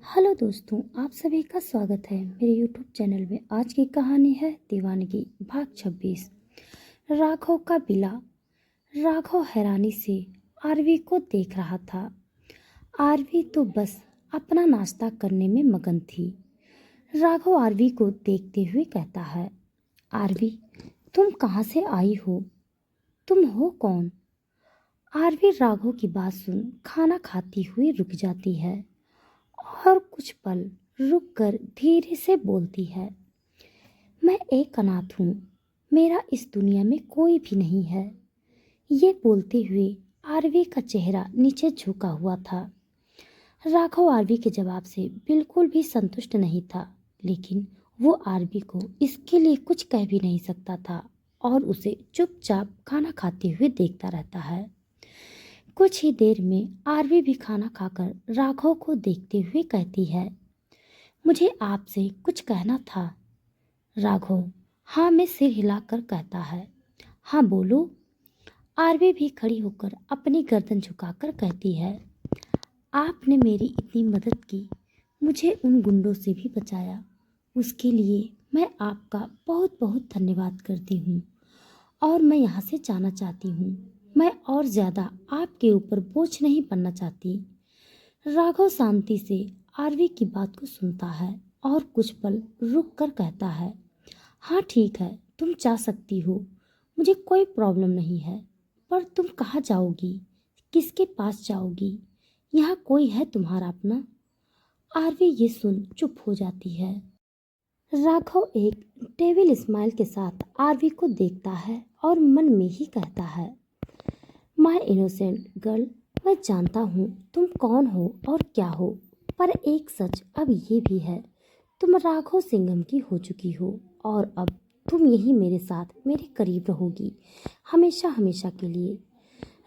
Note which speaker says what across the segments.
Speaker 1: Hello दोस्तों, आप सभी का स्वागत है मेरे यूट्यूब चैनल में। आज की कहानी है दीवानगी भाग 26। राघव का बिला। राघव हैरानी से आरवी को देख रहा था। आरवी तो बस अपना नाश्ता करने में मगन थी। राघव आरवी को देखते हुए कहता है, आरवी, तुम कहाँ से आई हो? तुम हो कौन? आरवी राघव की बात सुन खाना खाती हुई रुक जाती है और कुछ पल रुककर धीरे से बोलती है, मैं एक अनाथ हूँ। मेरा इस दुनिया में कोई भी नहीं है। ये बोलते हुए आरवी का चेहरा नीचे झुका हुआ था। राघव आरवी के जवाब से बिल्कुल भी संतुष्ट नहीं था, लेकिन वो आरवी को इसके लिए कुछ कह भी नहीं सकता था और उसे चुपचाप खाना खाते हुए देखता रहता है। कुछ ही देर में आरवी भी खाना खाकर राघव को देखते हुए कहती है, मुझे आपसे कुछ कहना था। राघव हाँ में सिर हिलाकर कहता है, हाँ बोलो। आरवी भी खड़ी होकर अपनी गर्दन झुकाकर कहती है, आपने मेरी इतनी मदद की, मुझे उन गुंडों से भी बचाया। उसके लिए मैं आपका बहुत बहुत धन्यवाद करती हूँ और मैं यहाँ से जाना चाहती हूँ। मैं और ज़्यादा आपके ऊपर बोझ नहीं बनना चाहती। राघव शांति से आरवी की बात को सुनता है और कुछ पल रुक कर कहता है, हाँ ठीक है, तुम जा सकती हो, मुझे कोई प्रॉब्लम नहीं है। पर तुम कहाँ जाओगी? किसके पास जाओगी? यहाँ कोई है तुम्हारा अपना? आरवी ये सुन चुप हो जाती है। राघव एक डेविल स्माइल के साथ आरवी को देखता है और मन में ही कहता है, माय इनोसेंट गर्ल, मैं जानता हूँ तुम कौन हो और क्या हो, पर एक सच अब ये भी है, तुम राघव सिंघम की हो चुकी हो और अब तुम यही मेरे साथ मेरे करीब रहोगी, हमेशा हमेशा के लिए।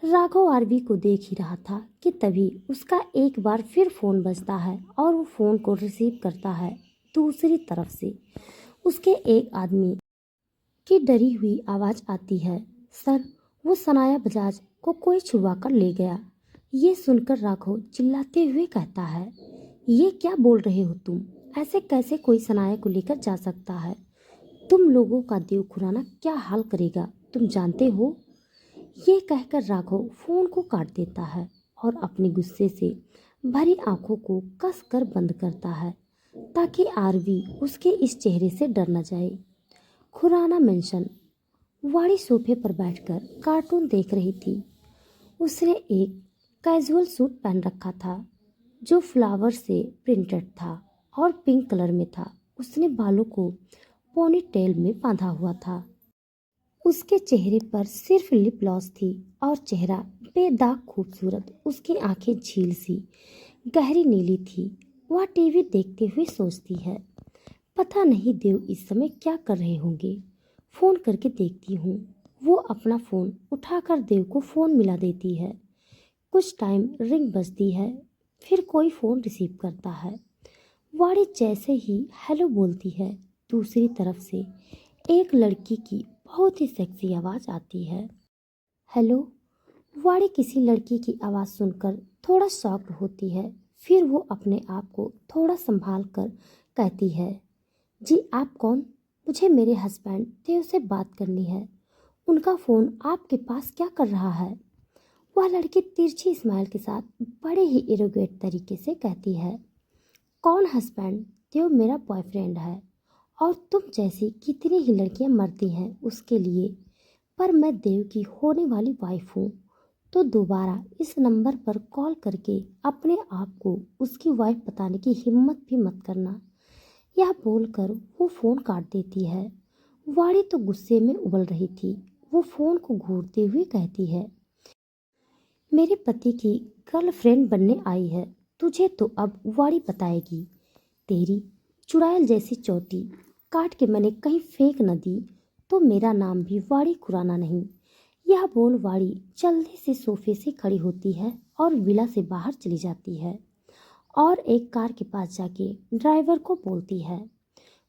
Speaker 1: राघव आरवी को देख ही रहा था कि तभी उसका एक बार फिर फ़ोन बजता है और वो फ़ोन को रिसीव करता है। दूसरी तरफ से उसके एक आदमी की डरी हुई आवाज़ आती है, सर, वो सनाया बजाज को कोई छुड़वा कर ले गया। ये सुनकर राघव चिल्लाते हुए कहता है, ये क्या बोल रहे हो तुम? ऐसे कैसे कोई सनाया को लेकर जा सकता है? तुम लोगों का देव खुराना क्या हाल करेगा तुम जानते हो? ये कहकर राघव फोन को काट देता है और अपने गुस्से से भरी आंखों को कस कर बंद करता है ताकि आरवी उसके इस चेहरे से डर न जाए। खुराना मेंशन। वाड़ी सोफे पर बैठकर कार्टून देख रही थी। उसने एक कैजुअल सूट पहन रखा था जो फ्लावर से प्रिंटेड था और पिंक कलर में था। उसने बालों को पोनी टेल में बांधा हुआ था। उसके चेहरे पर सिर्फ लिप ग्लॉस थी और चेहरा बेदाग खूबसूरत। उसकी आंखें झील सी गहरी नीली थी। वह टीवी देखते हुए सोचती है, पता नहीं देव इस समय क्या कर रहे होंगे। फ़ोन करके देखती हूँ। वो अपना फ़ोन उठाकर देव को फ़ोन मिला देती है। कुछ टाइम रिंग बजती है, फिर कोई फ़ोन रिसीव करता है। वाड़ी जैसे ही हेलो बोलती है, दूसरी तरफ से एक लड़की की बहुत ही सेक्सी आवाज़ आती है। हेलो। वाड़ी किसी लड़की की आवाज़ सुनकर थोड़ा शॉक्ड होती है। फिर वो अपने आप को थोड़ा संभाल कर कहती है, जी आप कौन? मुझे मेरे हस्बैंड देव से बात करनी है। उनका फ़ोन आपके पास क्या कर रहा है? वह लड़की तिरछी स्माइल के साथ बड़े ही इरोगेट तरीके से कहती है, कौन हस्बैंड? देव मेरा बॉयफ्रेंड है और तुम जैसी कितनी ही लड़कियां मरती हैं उसके लिए, पर मैं देव की होने वाली वाइफ हूँ। तो दोबारा इस नंबर पर कॉल करके अपने आप को उसकी वाइफ बताने की हिम्मत भी मत करना। यह बोलकर वो फ़ोन काट देती है। वाड़ी तो गुस्से में उबल रही थी। वो फ़ोन को घूरते हुए कहती है, मेरे पति की गर्लफ्रेंड बनने आई है, तुझे तो अब वाड़ी बताएगी। तेरी चुड़ैल जैसी चोटी काट के मैंने कहीं फेंक न दी तो मेरा नाम भी वाड़ी खुराना नहीं। यह बोल वाड़ी जल्दी से सोफे से खड़ी होती है और विला से बाहर चली जाती है और एक कार के पास जाके ड्राइवर को बोलती है,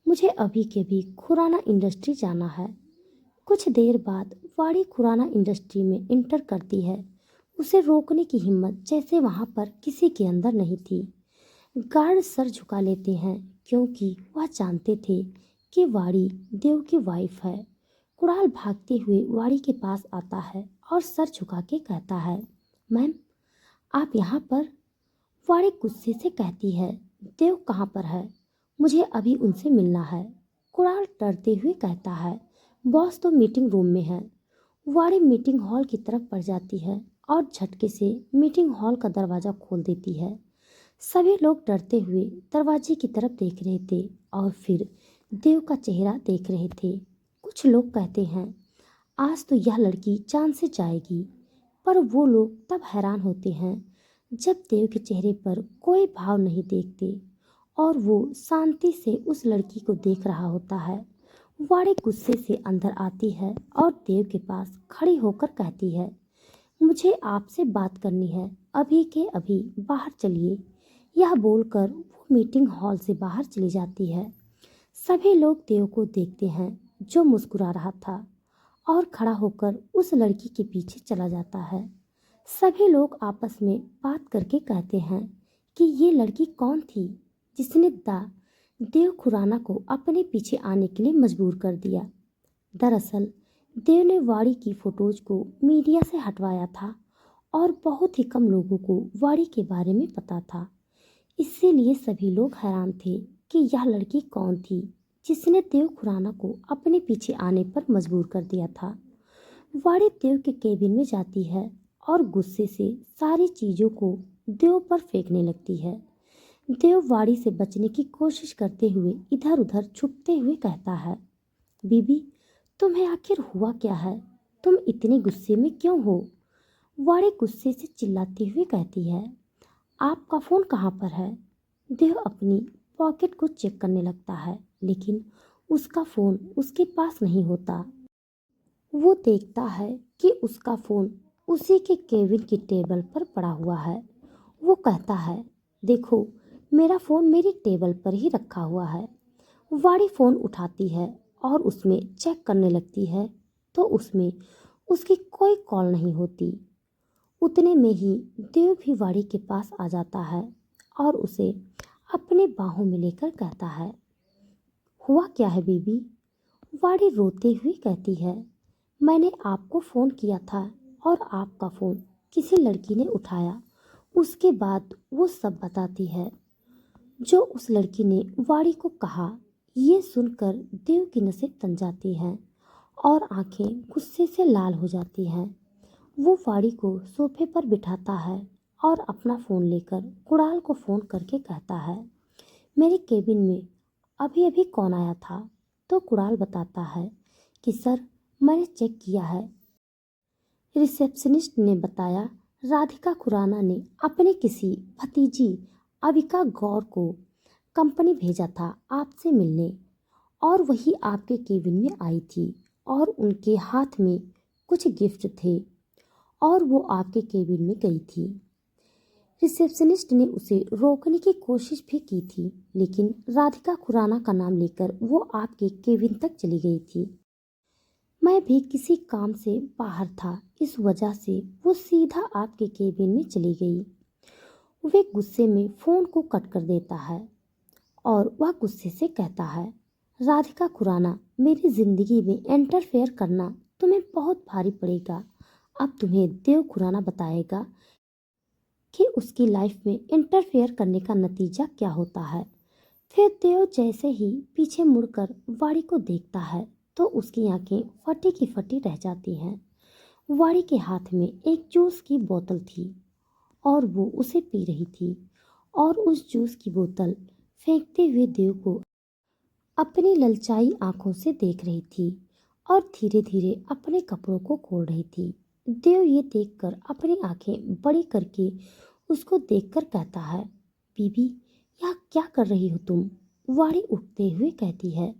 Speaker 1: मुझे अभी के भी खुराना इंडस्ट्री जाना है। कुछ देर बाद वाड़ी खुराना इंडस्ट्री में इंटर करती है। उसे रोकने की हिम्मत जैसे वहां पर किसी के अंदर नहीं थी। गार्ड सर झुका लेते हैं क्योंकि वह जानते थे कि वाड़ी देव की वाइफ है। कुणाल भागते हुए वाड़ी के पास आता है और सर झुका के कहता है, मैम आप यहाँ पर? वाड़ी गुस्से से कहती है, देव कहाँ पर है? मुझे अभी उनसे मिलना है। कुणाल डरते हुए कहता है, बॉस तो मीटिंग रूम में है। वाड़ी मीटिंग हॉल की तरफ बढ़ जाती है और झटके से मीटिंग हॉल का दरवाजा खोल देती है। सभी लोग डरते हुए दरवाजे की तरफ देख रहे थे और फिर देव का चेहरा देख रहे थे। कुछ लोग कहते हैं, आज तो यह लड़की जान से जाएगी, पर वो लोग तब हैरान होते हैं जब देव के चेहरे पर कोई भाव नहीं देखते और वो शांति से उस लड़की को देख रहा होता है। वाड़ी गुस्से से अंदर आती है और देव के पास खड़ी होकर कहती है, मुझे आपसे बात करनी है, अभी के अभी बाहर चलिए। यह बोलकर वो मीटिंग हॉल से बाहर चली जाती है। सभी लोग देव को देखते हैं जो मुस्कुरा रहा था और खड़ा होकर उस लड़की के पीछे चला जाता है। सभी लोग आपस में बात करके कहते हैं कि ये लड़की कौन थी जिसने देव खुराना को अपने पीछे आने के लिए मजबूर कर दिया। दरअसल देव ने वाड़ी की फोटोज को मीडिया से हटवाया था और बहुत ही कम लोगों को वाड़ी के बारे में पता था। इसीलिए सभी लोग हैरान थे कि यह लड़की कौन थी जिसने देव खुराना को अपने पीछे आने पर मजबूर कर दिया था। वाड़ी देव के केबिन में जाती है और गुस्से से सारी चीज़ों को देव पर फेंकने लगती है। देव वाड़ी से बचने की कोशिश करते हुए इधर उधर छुपते हुए कहता है, बीबी तुम्हें आखिर हुआ क्या है? तुम इतने गुस्से में क्यों हो? वाड़ी गुस्से से चिल्लाती हुई कहती है, आपका फ़ोन कहाँ पर है? देव अपनी पॉकेट को चेक करने लगता है लेकिन उसका फ़ोन उसके पास नहीं होता। वो देखता है कि उसका फ़ोन उसी के केबिन की टेबल पर पड़ा हुआ है। वो कहता है, देखो मेरा फ़ोन मेरी टेबल पर ही रखा हुआ है। वाड़ी फ़ोन उठाती है और उसमें चेक करने लगती है तो उसमें उसकी कोई कॉल नहीं होती। उतने में ही देव भी वाड़ी के पास आ जाता है और उसे अपने बाहों में लेकर कहता है, हुआ क्या है बीबी? वाड़ी रोते हुए कहती है, मैंने आपको फ़ोन किया था और आपका फ़ोन किसी लड़की ने उठाया। उसके बाद वो सब बताती है जो उस लड़की ने वाड़ी को कहा। ये सुनकर देव की नसें तन जाती हैं और आंखें गुस्से से लाल हो जाती हैं। वो वाड़ी को सोफे पर बिठाता है और अपना फ़ोन लेकर कुणाल को फ़ोन करके कहता है, मेरे केबिन में अभी अभी कौन आया था? तो कुणाल बताता है कि सर मैंने चेक किया है। रिसेप्शनिस्ट ने बताया राधिका खुराना ने अपने किसी भतीजी अविका गौर को कंपनी भेजा था आपसे मिलने और वही आपके केबिन में आई थी और उनके हाथ में कुछ गिफ्ट थे और वो आपके केबिन में गई थी। रिसेप्शनिस्ट ने उसे रोकने की कोशिश भी की थी लेकिन राधिका खुराना का नाम लेकर वो आपके केबिन तक चली गई थी। मैं भी किसी काम से बाहर था, इस वजह से वो सीधा आपके केबिन में चली गई। वे गुस्से में फ़ोन को कट कर देता है और वह गुस्से से कहता है, राधिका खुराना मेरी ज़िंदगी में इंटरफेयर करना तुम्हें बहुत भारी पड़ेगा। अब तुम्हें देव खुराना बताएगा कि उसकी लाइफ में इंटरफेयर करने का नतीजा क्या होता है। फिर देव जैसे ही पीछे मुड़कर वाड़ी को देखता है तो उसकी आंखें फटी की फटी रह जाती हैं। वाड़ी के हाथ में एक जूस की बोतल थी और वो उसे पी रही थी और उस जूस की बोतल फेंकते हुए देव को अपनी ललचाई आंखों से देख रही थी और धीरे धीरे अपने कपड़ों को खोल रही थी। देव ये देखकर अपनी आंखें बड़ी करके उसको देखकर कहता है, बीबी यह क्या कर रही हो तुम? वाड़ी उठते हुए कहती है,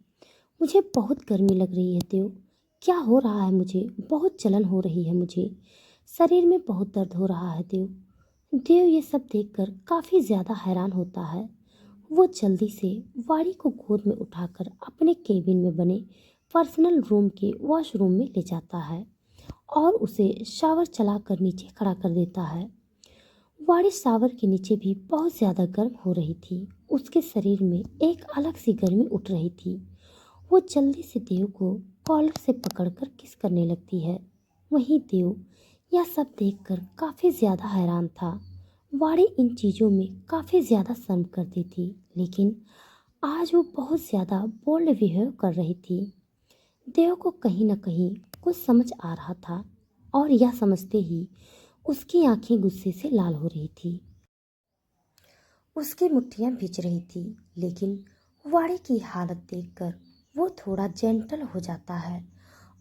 Speaker 1: मुझे बहुत गर्मी लग रही है देव। क्या हो रहा है? मुझे बहुत जलन हो रही है, मुझे शरीर में बहुत दर्द हो रहा है देव। देव ये सब देखकर काफ़ी ज़्यादा हैरान होता है। वो जल्दी से वाड़ी को गोद में उठाकर अपने केबिन में बने पर्सनल रूम के वॉशरूम में ले जाता है और उसे शावर चलाकर नीचे खड़ा कर देता है। वाड़ी शावर के नीचे भी बहुत ज्यादा गर्म हो रही थी। उसके शरीर में एक अलग सी गर्मी उठ रही थी। वो जल्दी से देव को कॉलर से पकड़कर किस करने लगती है। वहीं देव यह सब देखकर काफी ज्यादा हैरान था। वाड़ी इन चीजों में काफी ज्यादा शर्म करती थी, लेकिन आज वो बहुत ज्यादा बोल्ड बिहेव कर रही थी। देव को कहीं न कहीं कुछ समझ आ रहा था, और यह समझते ही उसकी आंखें गुस्से से लाल हो रही थी। उसकी मुट्ठियां भींच रही थी, लेकिन वाड़ी की हालत देखकर वो थोड़ा जेंटल हो जाता है,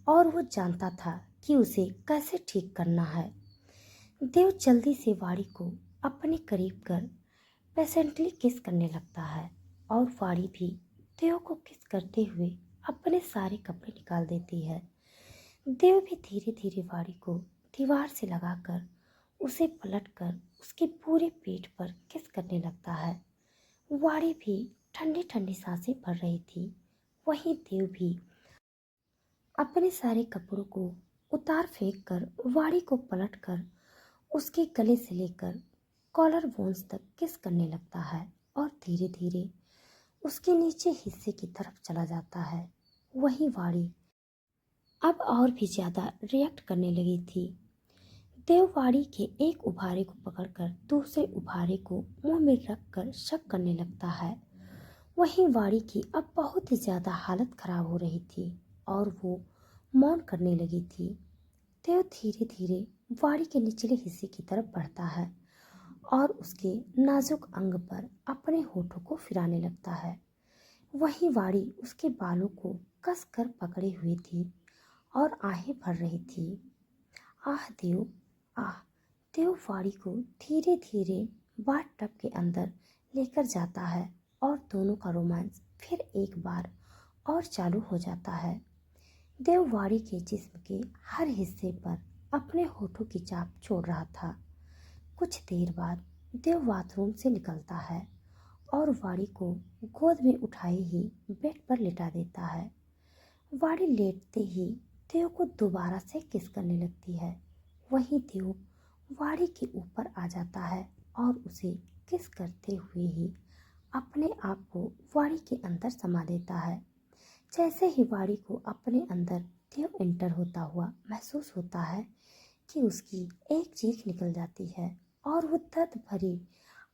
Speaker 1: और वो जानता था कि उसे कैसे ठीक करना है। देव जल्दी से वाड़ी को अपने करीब कर पेशेंटली किस करने लगता है, और वाड़ी भी देव को किस करते हुए अपने सारे कपड़े निकाल देती है। देव भी धीरे धीरे वाड़ी को दीवार से लगाकर उसे पलटकर उसके पूरे पेट पर किस करने लगता है। वाड़ी भी ठंडी ठंडी सांसें भर रही थी। वहीं देव भी अपने सारे कपड़ों को उतार फेंक कर वाड़ी को पलटकर उसके गले से लेकर कॉलर बोन्स तक किस करने लगता है, और धीरे धीरे उसके नीचे हिस्से की तरफ चला जाता है। वहीं वाड़ी अब और भी ज्यादा रिएक्ट करने लगी थी। देव वाड़ी के एक उभारे को पकड़कर दूसरे उभारे को मुंह में रखकर शक करने लगता है। वहीं वाड़ी की अब बहुत ही ज्यादा हालत खराब हो रही थी, और वो मौन करने लगी थी। देव धीरे धीरे वाड़ी के निचले हिस्से की तरफ बढ़ता है, और उसके नाजुक अंग पर अपने होठों को फिराने लगता है। वहीं वाड़ी उसके बालों को कस कर पकड़े हुए थी, और आहें भर रही थी। आह देव, आह। देव वाड़ी को धीरे धीरे बाथ टब के अंदर लेकर जाता है, और दोनों का रोमांस फिर एक बार और चालू हो जाता है। देव वाड़ी के जिस्म के हर हिस्से पर अपने होठों की छाप छोड़ रहा था। कुछ देर बाद देव बाथरूम से निकलता है, और वाड़ी को गोद में उठाए ही बेड पर लिटा देता है। वाड़ी लेटते ही देव को दोबारा से किस करने लगती है। वहीं देव वाड़ी के ऊपर आ जाता है, और उसे किस करते हुए ही अपने आप को वाड़ी के अंदर समा देता है। जैसे ही वाड़ी को अपने अंदर देव एंटर होता हुआ महसूस होता है कि उसकी एक चीख निकल जाती है, और वो दर्द भरी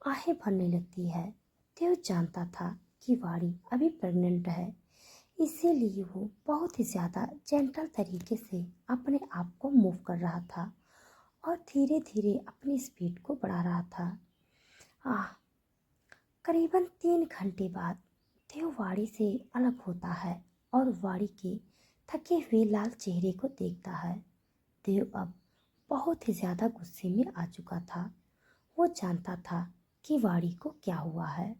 Speaker 1: आहें भरने लगती है। देव जानता था कि वाड़ी अभी प्रेग्नेंट है, इसीलिए वो बहुत ही ज़्यादा जेंटल तरीके से अपने आप को मूव कर रहा था, और धीरे धीरे अपनी स्पीड को बढ़ा रहा था। आह। करीबन 3 घंटे बाद देव वाड़ी से अलग होता है, और वाड़ी के थके हुए लाल चेहरे को देखता है। देव अब बहुत ही ज्यादा गुस्से में आ चुका था। वो जानता था कि वाड़ी को क्या हुआ है।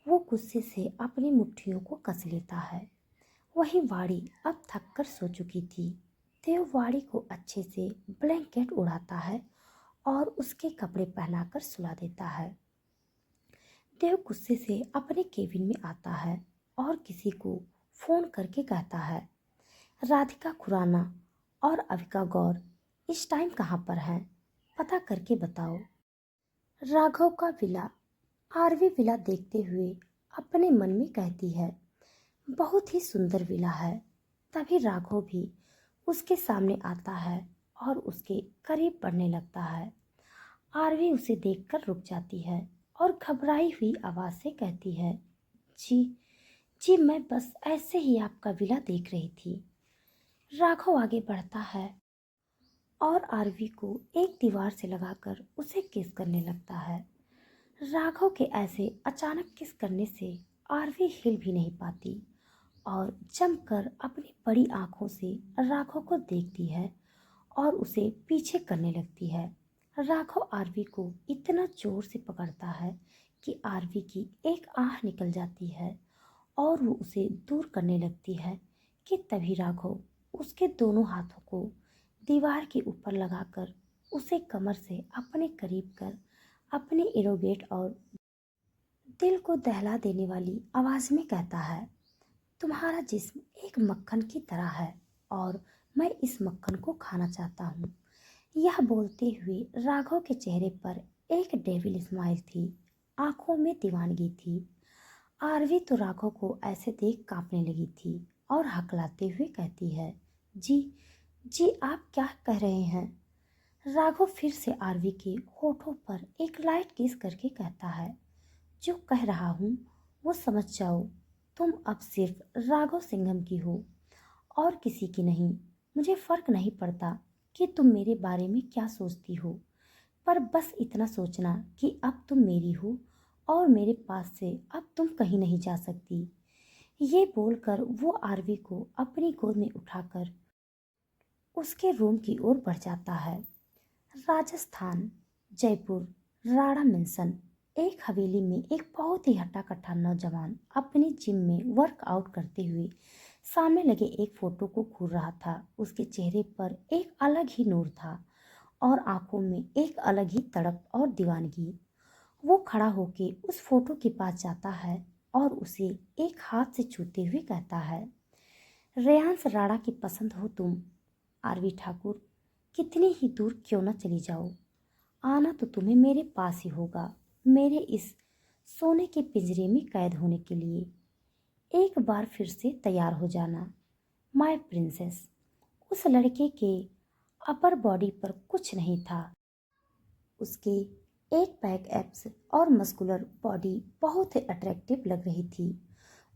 Speaker 1: वो गुस्से से अपनी मुट्ठियों को कस लेता है। वही वाड़ी अब थक कर सो चुकी थी। देव वाड़ी को अच्छे से ब्लैंकेट उड़ाता है, और उसके कपड़े पहनाकर सुला देता है। देव गुस्से से अपने केबिन में आता है, और किसी को फोन करके कहता है, राधिका खुराना और अविका गौर इस टाइम कहाँ पर हैं? पता करके बताओ। राघव का विला आरवी विला देखते हुए अपने मन में कहती है, बहुत ही सुंदर विला है। तभी राघव भी उसके सामने आता है, और उसके करीब बढ़ने लगता है। आरवी उसे देखकर रुक जाती है, और घबराई हुई आवाज से कहती है, जी जी, मैं बस ऐसे ही आपका विला देख रही थी। राघव आगे बढ़ता है, और आरवी को एक दीवार से लगाकर उसे किस करने लगता है। राघव के ऐसे अचानक किस करने से आरवी हिल भी नहीं पाती, और जमकर अपनी बड़ी आंखों से राघव को देखती है, और उसे पीछे करने लगती है। राघव आरवी को इतना जोर से पकड़ता है कि आरवी की एक आह निकल जाती है, और वो उसे दूर करने लगती है कि तभी राघव उसके दोनों हाथों को दीवार के ऊपर लगाकर उसे कमर से अपने करीब कर अपने इरोगेट और दिल को दहला देने वाली आवाज में कहता है, तुम्हारा जिस्म एक मक्खन की तरह है, और मैं इस मक्खन को खाना चाहता हूँ। यह बोलते हुए राघव के चेहरे पर एक डेविल स्माइल थी, आंखों में दीवानगी थी। आरवी तो राघव को ऐसे देख कांपने लगी थी और हकलाते हुए कहती है, जी जी आप क्या कह रहे हैं? राघव फिर से आरवी के होठों पर एक लाइट किस करके कहता है, जो कह रहा हूँ वो समझ जाओ। तुम अब सिर्फ राघव सिंघम की हो और किसी की नहीं। मुझे फर्क नहीं पड़ता कि तुम मेरे बारे में क्या सोचती हो, पर बस इतना सोचना कि अब तुम मेरी हो और मेरे पास से अब तुम कहीं नहीं जा सकती। ये बोलकर वो आरवी को अपनी गोद में उठाकर उसके रूम की ओर बढ़ जाता है। राजस्थान, जयपुर, राणा मेंशन। एक हवेली में एक बहुत ही हट्टा-कट्टा नौजवान अपनी जिम में वर्कआउट करते हुए सामने लगे एक फोटो को घूर रहा था। उसके चेहरे पर एक अलग ही नूर था और आंखों में एक अलग ही तड़प और दीवानगी। वो खड़ा होके उस फोटो के पास जाता है और उसे एक हाथ से छूते हुए कहता है, रेयांश राणा की पसंद हो तुम, आरवी ठाकुर। कितनी ही दूर क्यों न चली जाओ, आना तो तुम्हें मेरे पास ही होगा, मेरे इस सोने के पिंजरे में कैद होने के लिए। एक बार फिर से तैयार हो जाना, माय प्रिंसेस। उस लड़के के अपर बॉडी पर कुछ नहीं था। उसके एक पैक एब्स और मस्कुलर बॉडी बहुत ही अट्रैक्टिव लग रही थी।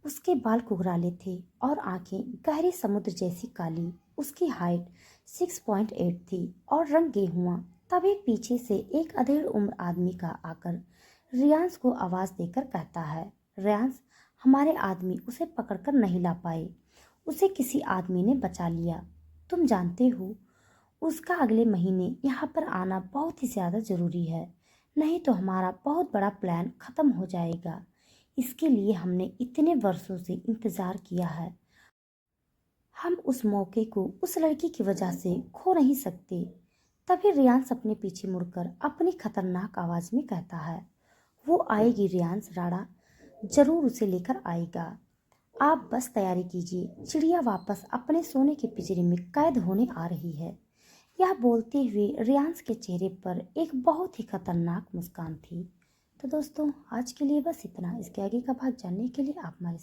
Speaker 1: उसके बाल कुघराले थे और आंखें गहरे समुद्र जैसी काली। उसकी हाइट 6.8 थी और रंग गेहुआ। तभी पीछे से एक अधेड़ उम्र आदमी का आकर रियांश को आवाज देकर कहता है, रियांश, हमारे आदमी उसे पकड़कर नहीं ला पाए, उसे किसी आदमी ने बचा लिया। तुम जानते हो उसका अगले महीने यहाँ पर आना बहुत ही ज़्यादा ज़रूरी है, नहीं तो हमारा बहुत बड़ा प्लान ख़त्म हो जाएगा। इसके लिए हमने इतने वर्षों से इंतज़ार किया है। हम उस मौके को उस लड़की की वजह से खो नहीं सकते। तभी रियांश अपने पीछे मुड़कर अपनी खतरनाक आवाज़ में कहता है, वो आएगी रियांश राणा, ज़रूर उसे लेकर आएगा। आप बस तैयारी कीजिए, चिड़िया वापस अपने सोने के पिंजरे में कैद होने आ रही है। यह बोलते हुए रियांश के चेहरे पर एक बहुत ही खतरनाक मुस्कान थी। तो दोस्तों आज के लिए बस इतना। इसके आगे का भाग जानने के लिए आप हमारे